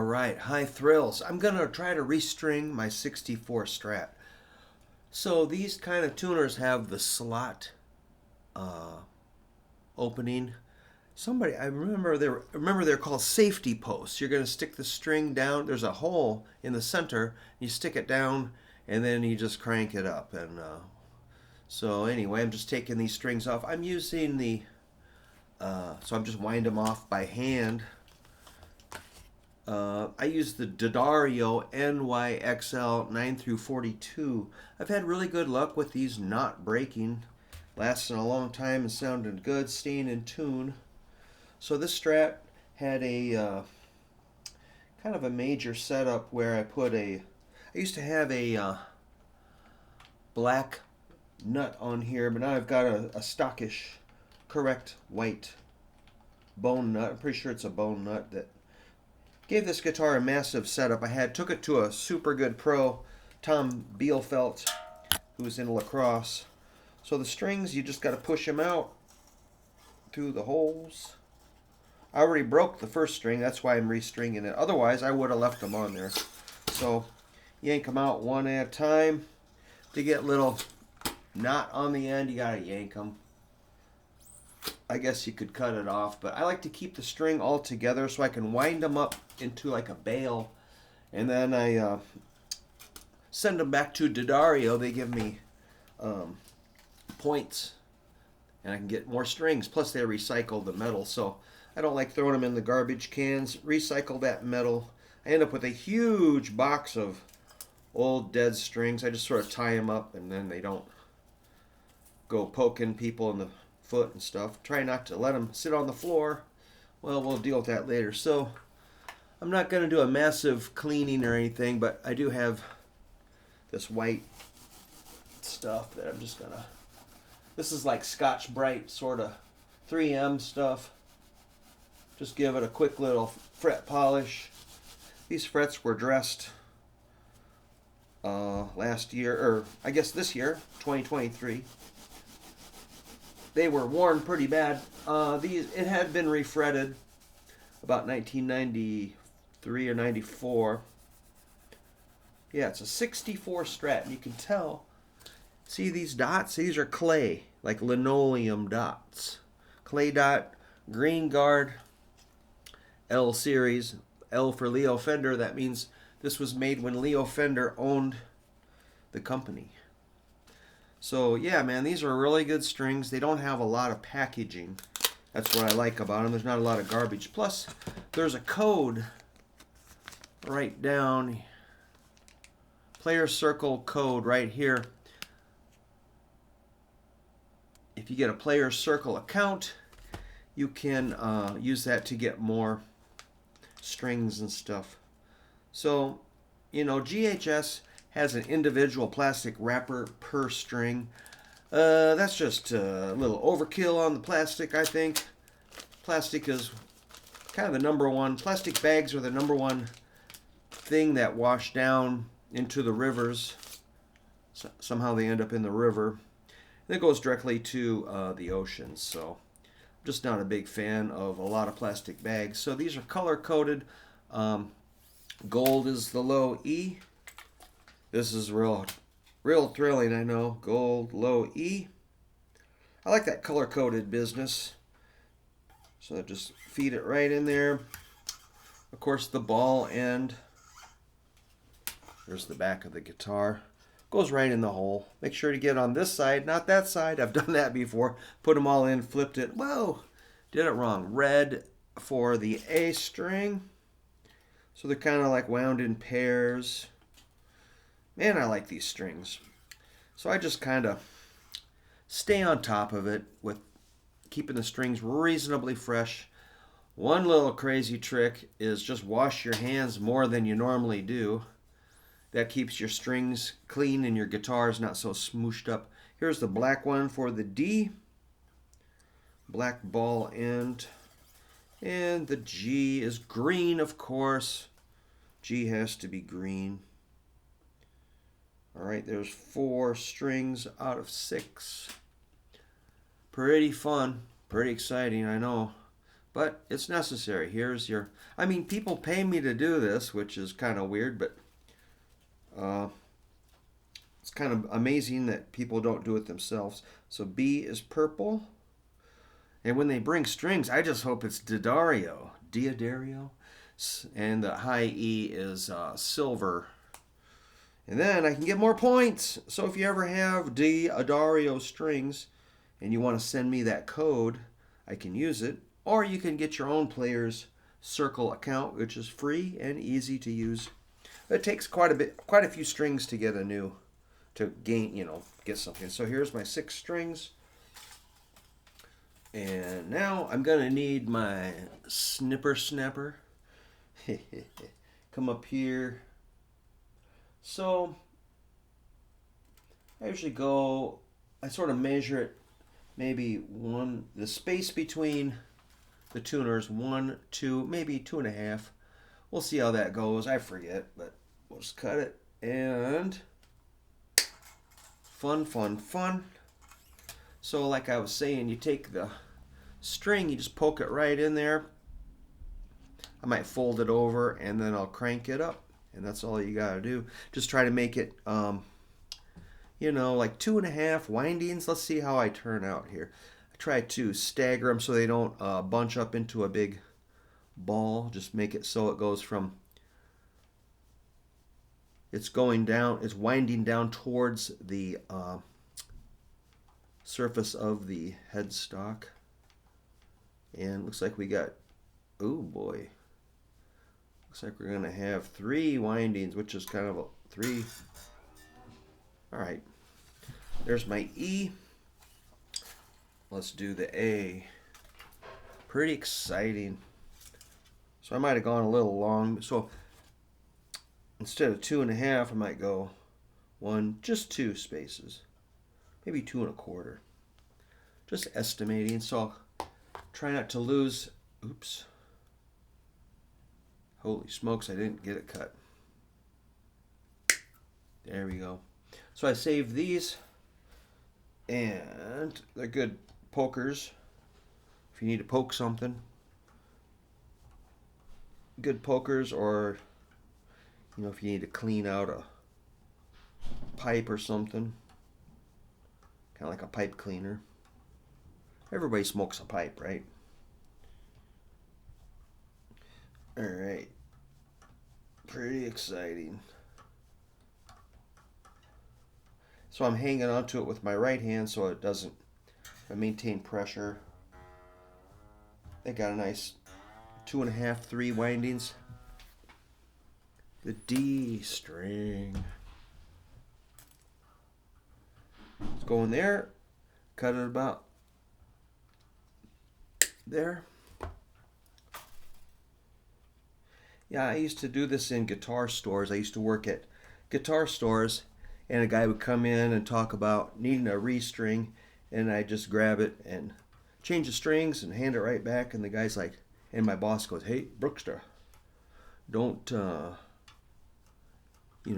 right, high thrills. I'm going to try to restring my 64 Strat. So these kind of tuners have the slot uh, opening. I remember they're called safety posts. You're going to stick the string down. There's a hole in the center. You stick it down, and then you just crank it up. And so anyway, I'm just taking these strings off. I'm using so I'm just wind them off by hand. I use the D'Addario NYXL 9 through 42. I've had really good luck with these not breaking, lasting a long time and sounding good, staying in tune. So this Strat had a kind of a major setup where I used to have a black nut on here, but now I've got a stockish, correct white bone nut. I'm pretty sure it's a bone nut that gave this guitar a massive setup. Took it to a super good pro, Tom Bielfeldt, who was in lacrosse. So the strings, you just got to push them out through the holes. I already broke the first string, that's why I'm restringing it. Otherwise, I would have left them on there. So yank them out one at a time. To get little knot on the end, you got to yank them. I guess you could cut it off, but I like to keep the string all together so I can wind them up into like a bale, and then I send them back to D'Addario. They give me points, and I can get more strings. Plus, they recycle the metal, so I don't like throwing them in the garbage cans. Recycle that metal. I end up with a huge box of old dead strings. I just sort of tie them up, and then they don't go poking people in the foot and stuff. Try not to let them sit on the floor. Well, we'll deal with that later. So I'm not going to do a massive cleaning or anything, but I do have this white stuff that I'm just going to... This is like Scotch Brite sort of 3M stuff. Just give it a quick little fret polish. These frets were dressed last year, or I guess this year, 2023. They were worn pretty bad. It had been refretted about 1993 or 94. Yeah, it's a 64 Strat, and you can tell. See these dots? These are clay, like linoleum dots. Clay dot, green guard, L series, L for Leo Fender. That means this was made when Leo Fender owned the company. So yeah, man, these are really good strings. They don't have a lot of packaging. That's what I like about them. There's not a lot of garbage. Plus, there's a code right down, player circle code right here. If you get a player circle account, you can use that to get more strings and stuff. So, you know, GHS has an individual plastic wrapper per string. That's just a little overkill on the plastic, I think. Plastic is kind of the number one. Plastic bags are the number one thing that wash down into the rivers. So somehow they end up in the river. And it goes directly to the ocean. So I'm just not a big fan of a lot of plastic bags. So these are color-coded. Gold is the low E. This is real thrilling, I know. Gold, low E. I like that color-coded business. So just feed it right in there. Of course, the ball end. There's the back of the guitar. Goes right in the hole. Make sure to get on this side, not that side. I've done that before. Put them all in, flipped it. Whoa, did it wrong. Red for the A string. So they're kind of like wound in pairs. Man, I like these strings. So I just kind of stay on top of it with keeping the strings reasonably fresh. One little crazy trick is just wash your hands more than you normally do. That keeps your strings clean and your guitars not so smooshed up. Here's the black one for the D. Black ball end. And the G is green, of course. G has to be green. All right, there's 4 strings out of 6. Pretty fun, pretty exciting, I know. but it's necessary. Here's your, I mean, people pay me to do this, which is kind of weird, but uh, it's kind of amazing that people don't do it themselves. So B is purple. And when they bring strings, I just hope it's Diodario. And the high E is silver. And then I can get more points. So if you ever have Diodario strings and you want to send me that code, I can use it. Or you can get your own player's circle account, which is free and easy to use. It takes quite a few strings to get to get something. So here's my 6 strings. And now I'm going to need my snapper. Come up here. So I usually I sort of measure it, maybe the space between the tuners, 1, 2, maybe 2.5. We'll see how that goes. I forget, but we'll just cut it. And fun. So like I was saying, you take the string, you just poke it right in there. I might fold it over and then I'll crank it up. And that's all you got to do. Just try to make it, like 2.5 windings. Let's see how I turn out here. I try to stagger them so they don't bunch up into a big ball. Just make it so it goes from, it's winding down towards the surface of the headstock. And looks like we got, oh boy. Looks like we're going to have 3 windings, which is kind of a 3. All right. There's my E. Let's do the A. Pretty exciting. So I might have gone a little long. So instead of 2.5, I might go 1, just 2 spaces. Maybe 2.25. Just estimating. So try not to lose. Oops. Holy smokes, I didn't get it cut. There we go. So I saved these, and they're good pokers. If you need to poke something. Good pokers, or if you need to clean out a pipe or something. Kind of like a pipe cleaner. Everybody smokes a pipe, right? All right. Pretty exciting. So I'm hanging onto it with my right hand so it doesn't maintain pressure. They got a nice 2.5, 3 windings. The D string. Let's go in there. Cut it about there. Yeah, I used to do this in guitar stores. I used to work at guitar stores, and a guy would come in and talk about needing a restring, and I just grab it and change the strings and hand it right back, and the guy's like, and my boss goes, "Hey, Brookster, don't, we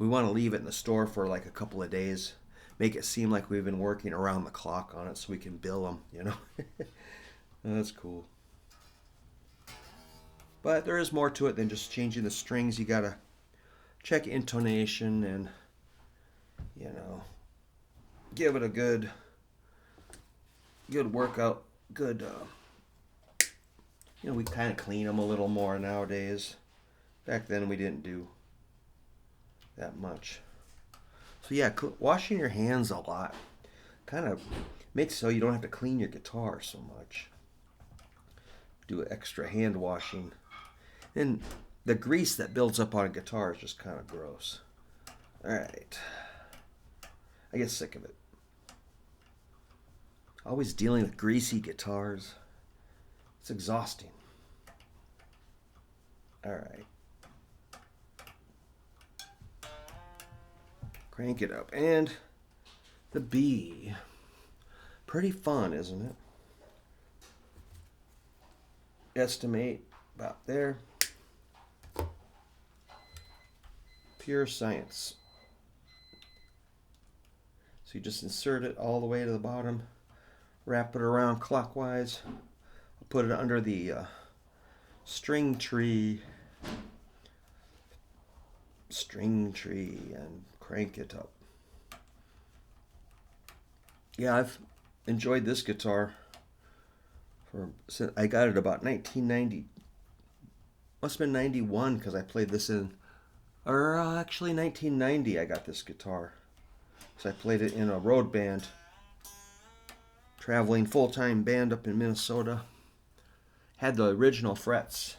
want to leave it in the store for like a couple of days. Make it seem like we've been working around the clock on it so we can bill them, That's cool. But there is more to it than just changing the strings. You gotta check intonation and, give it a good workout. Good, we kind of clean them a little more nowadays. Back then we didn't do that much. So yeah, washing your hands a lot kind of makes it so you don't have to clean your guitar so much. Do extra hand washing. And the grease that builds up on a guitar is just kind of gross. Alright. I get sick of it. Always dealing with greasy guitars. It's exhausting. Alright. Crank it up. And the B. Pretty fun, isn't it? Estimate about there. Pure science. So you just insert it all the way to the bottom, wrap it around clockwise, put it under the string tree and crank it up. Yeah, I've enjoyed this guitar since I got it about 1990. Must have been 91 because I played this or actually 1990 I got this guitar. So I played it in a road band, traveling full-time band up in Minnesota. Had the original frets.